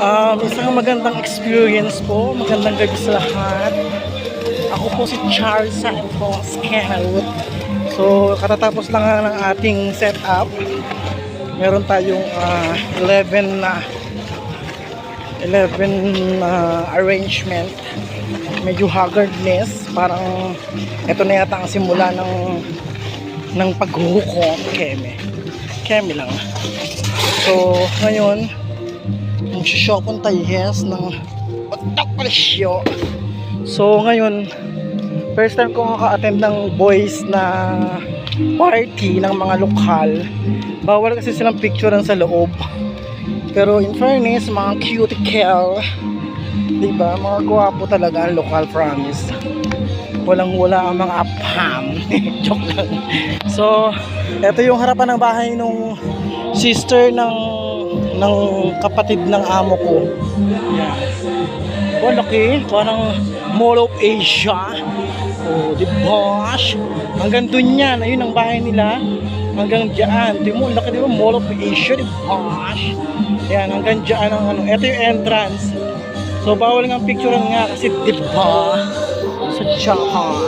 Isang magandang experience po, magandang gabi sa lahat. Ako po si Charles Santos Kenwood. So, katatapos lang nga ng ating setup. Meron tayong 11 arrangement. Medyo haggardness, parang ito na yata ang simula ng paghuhukom. Keme lang. So, ngayon magsishopon tayo ng otak presyo. So ngayon first time ko maka-attend ng boys na party ng mga lokal. Bawal kasi silang picturean sa loob, pero in fairness mga cuticle, diba, mga gwapo talaga ang lokal, promise. Walang wala ang mga apam. Joke lang. So eto yung harapan ng bahay nung sister ng kapatid ng amo ko. Yan. Oh, laki. Parang Mall of Asia. Oh, di ba? Hanggang dun yan. Ayun ang bahay nila. Hanggang dyan. Di mo, laki, di ba? Mall of Asia, di ba? Yan, hanggang dyan ang ano. Ito yung entrance. So, bawal nga picture nga kasi di ba? Sa Japan.